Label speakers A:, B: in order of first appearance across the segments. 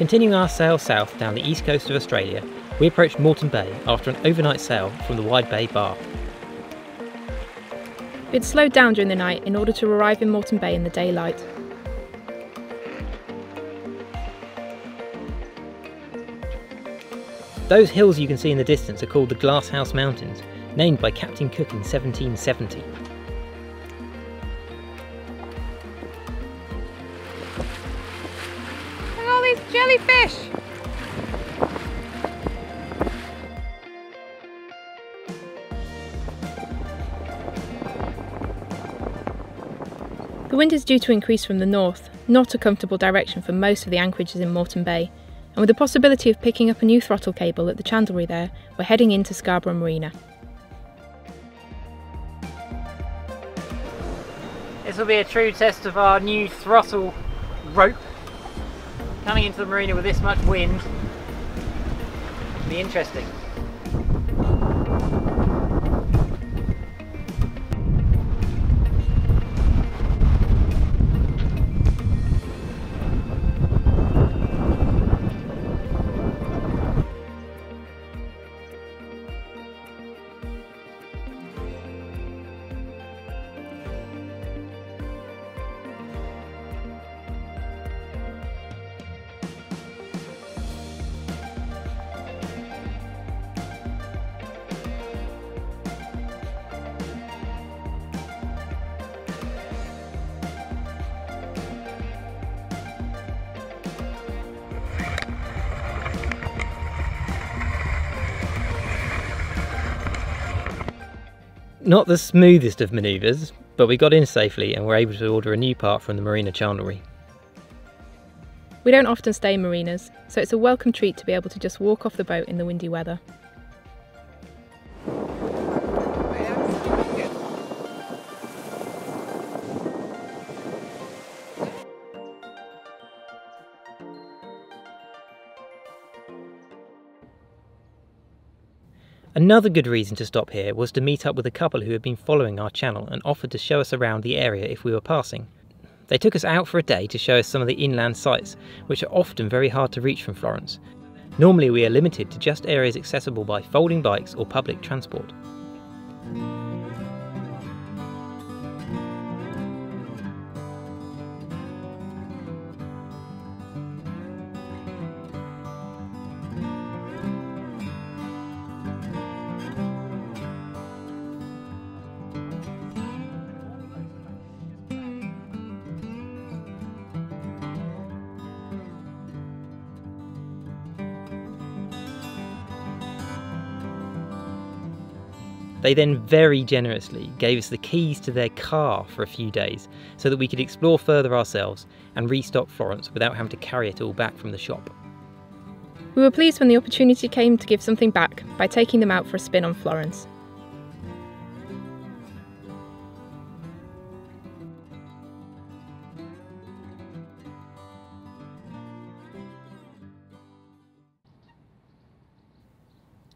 A: Continuing our sail south down the east coast of Australia, we approached Moreton Bay after an overnight sail from the Wide Bay Bar.
B: We'd slowed down during the night in order to arrive in Moreton Bay in the daylight.
A: Those hills you can see in the distance are called the Glasshouse Mountains, named by Captain Cook in 1770.
B: Look at all these jellyfish! The wind is due to increase from the north, not a comfortable direction for most of the anchorages in Moreton Bay, and with the possibility of picking up a new throttle cable at the chandlery there, we're heading into Scarborough Marina.
A: This will be a true test of our new throttle rope. Coming into the marina with this much wind will be interesting. Not the smoothest of manoeuvres, but we got in safely and were able to order a new part from the marina chandlery.
B: We don't often stay in marinas, so it's a welcome treat to be able to just walk off the boat in the windy weather.
A: Another good reason to stop here was to meet up with a couple who had been following our channel and offered to show us around the area if we were passing. They took us out for a day to show us some of the inland sites, which are often very hard to reach from Florence. Normally we are limited to just areas accessible by folding bikes or public transport. They then very generously gave us the keys to their car for a few days so that we could explore further ourselves and restock Florence without having to carry it all back from the shop.
B: We were pleased when the opportunity came to give something back by taking them out for a spin on Florence.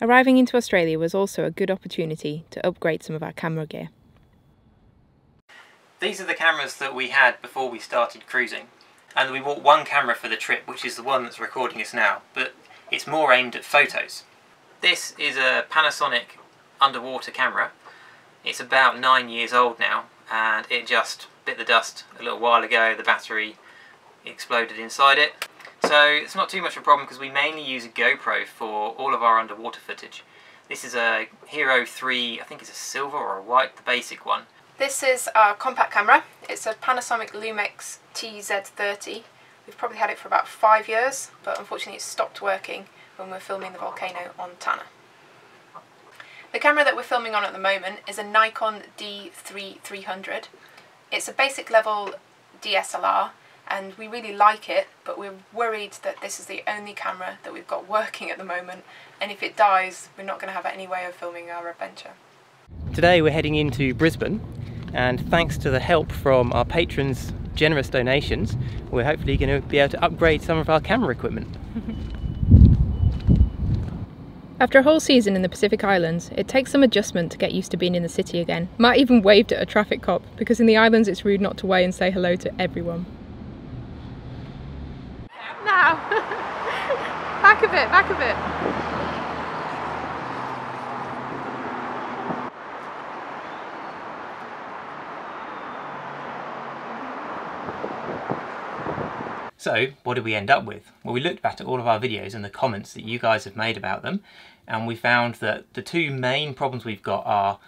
B: Arriving into Australia was also a good opportunity to upgrade some of our camera gear.
A: These are the cameras that we had before we started cruising, and we bought one camera for the trip, which is the one that's recording us now, but it's more aimed at photos. This is a Panasonic underwater camera. It's about 9 years old now, and it just bit the dust a little while ago. The battery exploded inside it. So it's not too much of a problem because we mainly use a GoPro for all of our underwater footage. This is a Hero 3, I think it's a silver or a white, the basic one.
B: This is our compact camera. It's a Panasonic Lumix TZ30. We've probably had it for about 5 years, but unfortunately it stopped working when we were filming the volcano on Tanna. The camera that we're filming on at the moment is a Nikon D3300. It's a basic level DSLR, and we really like it, but we're worried that this is the only camera that we've got working at the moment, and if it dies we're not going to have any way of filming our adventure.
A: Today we're heading into Brisbane, and thanks to the help from our patrons' generous donations, we're hopefully going to be able to upgrade some of our camera equipment.
B: After a whole season in the Pacific Islands, it takes some adjustment to get used to being in the city again. Matt even waved at a traffic cop, because in the islands it's rude not to wave and say hello to everyone. Now. Back a bit, back a bit.
A: So, what did we end up with? Well, we looked back at all of our videos and the comments that you guys have made about them, and we found that the two main problems we've got are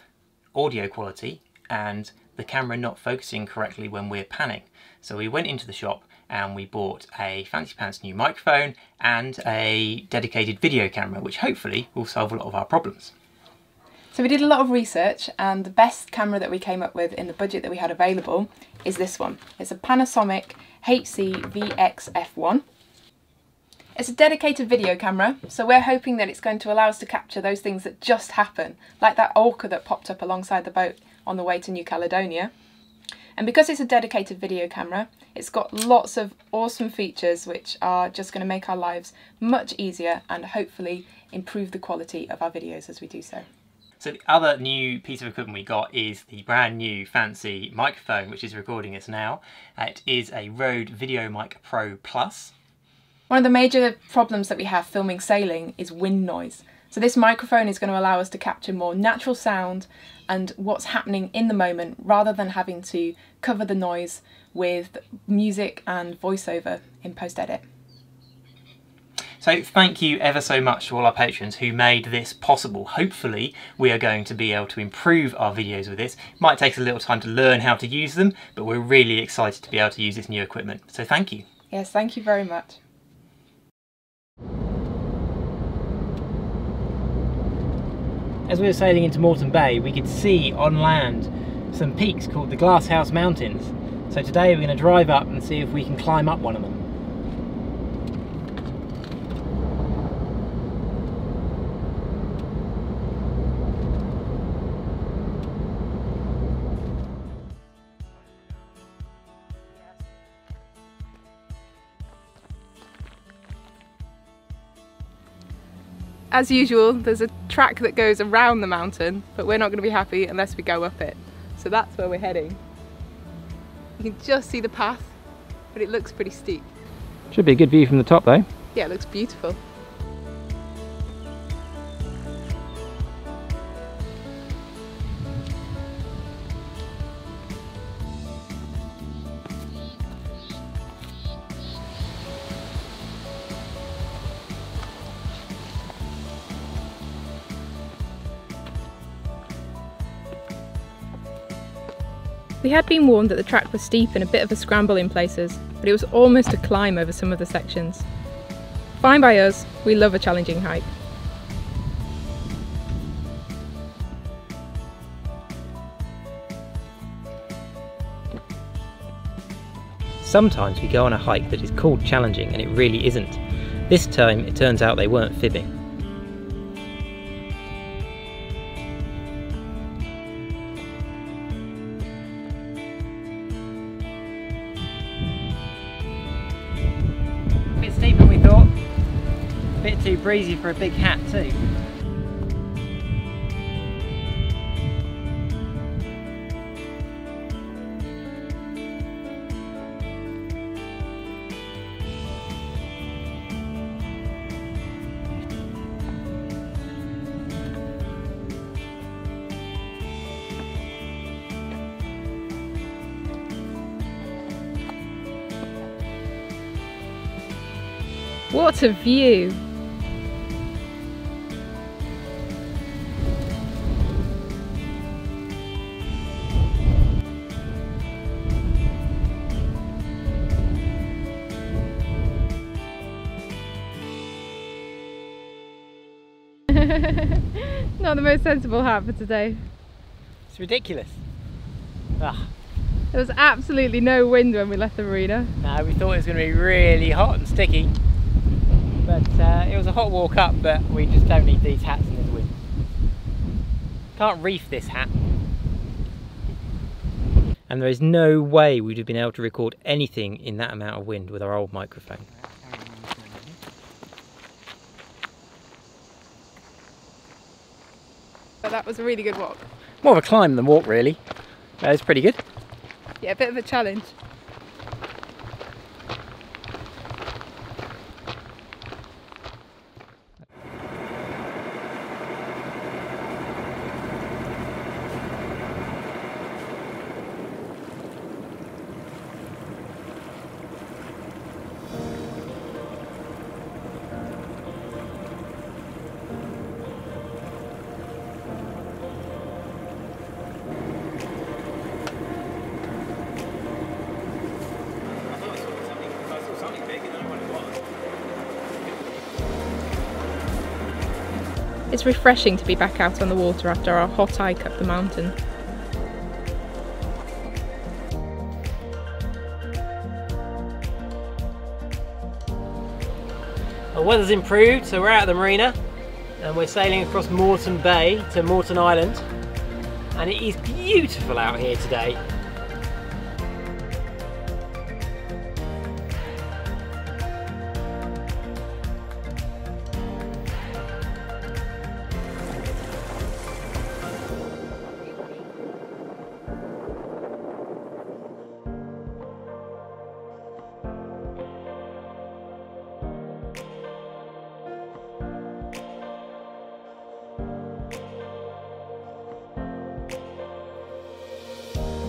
A: audio quality and the camera not focusing correctly when we're panning. So we went into the shop and we bought a fancy pants new microphone and a dedicated video camera, which hopefully will solve a lot of our problems.
B: So we did a lot of research, and the best camera that we came up with in the budget that we had available is this one. It's a Panasonic HC VX-F1. It's a dedicated video camera, so we're hoping that it's going to allow us to capture those things that just happen, like that orca that popped up alongside the boat on the way to New Caledonia. And because it's a dedicated video camera, it's got lots of awesome features which are just going to make our lives much easier and hopefully improve the quality of our videos as we do so.
A: So the other new piece of equipment we got is the brand new fancy microphone which is recording us now. It is a Rode VideoMic Pro Plus.
B: One of the major problems that we have filming sailing is wind noise. So this microphone is going to allow us to capture more natural sound and what's happening in the moment rather than having to cover the noise with music and voiceover in post-edit.
A: So thank you ever so much to all our patrons who made this possible. Hopefully we are going to be able to improve our videos with this. It might take us a little time to learn how to use them, but we're really excited to be able to use this new equipment. So thank you.
B: Yes, thank you very much.
A: As we were sailing into Moreton Bay, we could see on land some peaks called the Glasshouse Mountains. So today we're going to drive up and see if we can climb up one of them.
B: As usual, there's a track that goes around the mountain, but we're not going to be happy unless we go up it. So that's where we're heading. You can just see the path, but it looks pretty steep.
A: Should be a good view from the top though.
B: Yeah, it looks beautiful. We had been warned that the track was steep and a bit of a scramble in places, but it was almost a climb over some of the sections. Fine by us, we love a challenging hike.
A: Sometimes we go on a hike that is called challenging and it really isn't. This time it turns out they weren't fibbing. A bit steeper than we thought. A bit too breezy for a big hat too.
B: What a view! Not the most sensible hat for today.
A: It's ridiculous. Ah.
B: There was absolutely no wind when we left the marina.
A: No, we thought it was going to be really hot and sticky. But it was a hot walk up, but we just don't need these hats in this wind. Can't reef this hat. And there is no way we'd have been able to record anything in that amount of wind with our old microphone.
B: But that was a really good walk.
A: More of a climb than walk, really. That was pretty good.
B: Yeah, a bit of a challenge. It's refreshing to be back out on the water after our hot hike up the mountain.
C: The weather's improved, so we're out of the marina and we're sailing across Moreton Bay to Moreton Island, and it is beautiful out here today.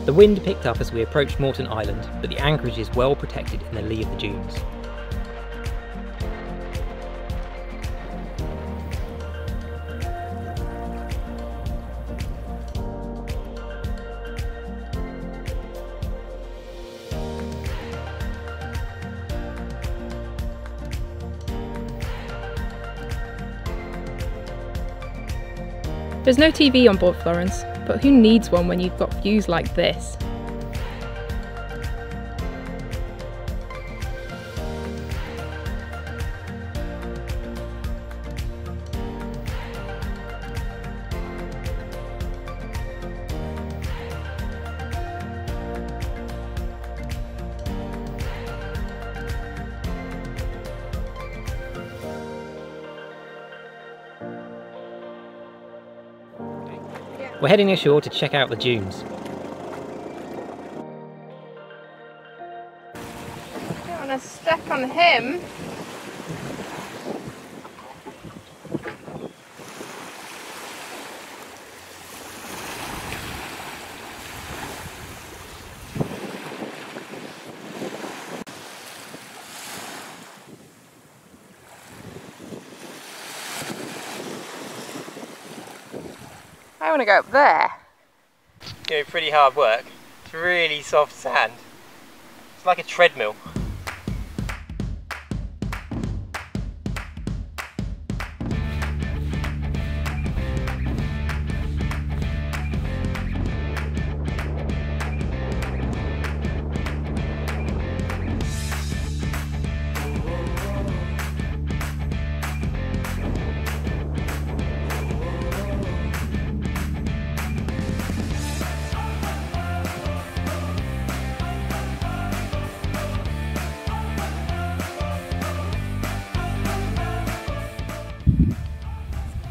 A: The wind picked up as we approached Moreton Island, but the anchorage is well protected in the lee of the dunes.
B: There's no TV on board Florence, but who needs one when you've got views like this?
A: We're heading ashore to check out the dunes.
B: Don't want to step on him. I want to go up there.
C: Doing pretty hard work. It's really soft sand. It's like a treadmill.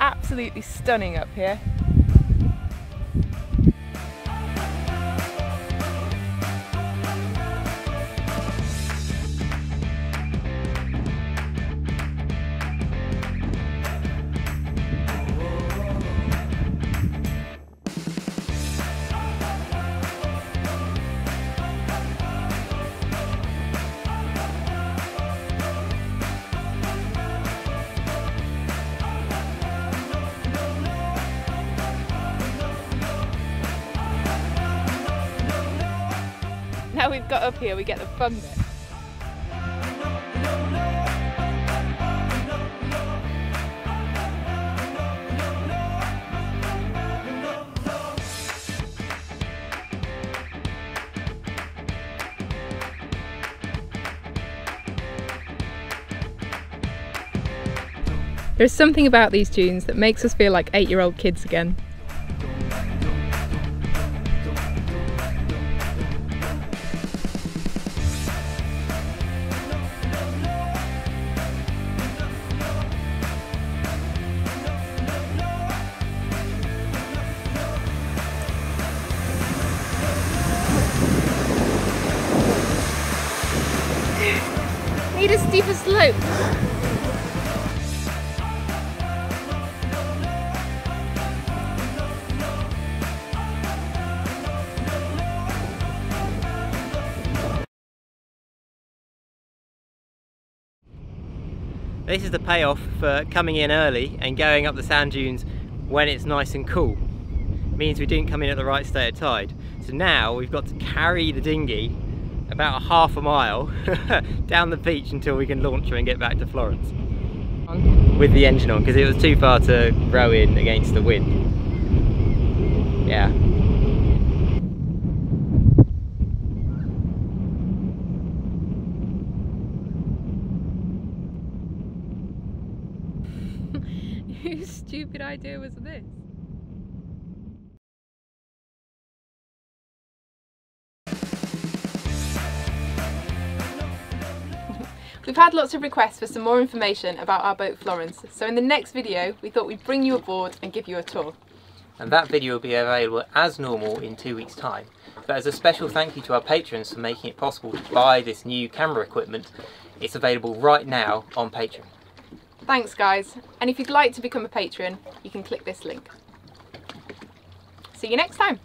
B: Absolutely stunning up here. Now we've got up here, we get the fun bit. There's something about these dunes that makes us feel like 8-year-old kids again. Need a steeper slope.
C: This is the payoff for coming in early and going up the sand dunes when it's nice and cool. It means we didn't come in at the right state of tide. So now we've got to carry the dinghy about half a mile down the beach until we can launch her and get back to Florence. with the engine on because it was too far to row in against the wind. Yeah.
B: Whose stupid idea was this? We've had lots of requests for some more information about our boat Florence, so in the next video we thought we'd bring you aboard and give you a tour.
A: And that video will be available as normal in 2 weeks' time. But as a special thank you to our patrons for making it possible to buy this new camera equipment, it's available right now on Patreon.
B: Thanks guys, and if you'd like to become a patron, you can click this link. See you next time!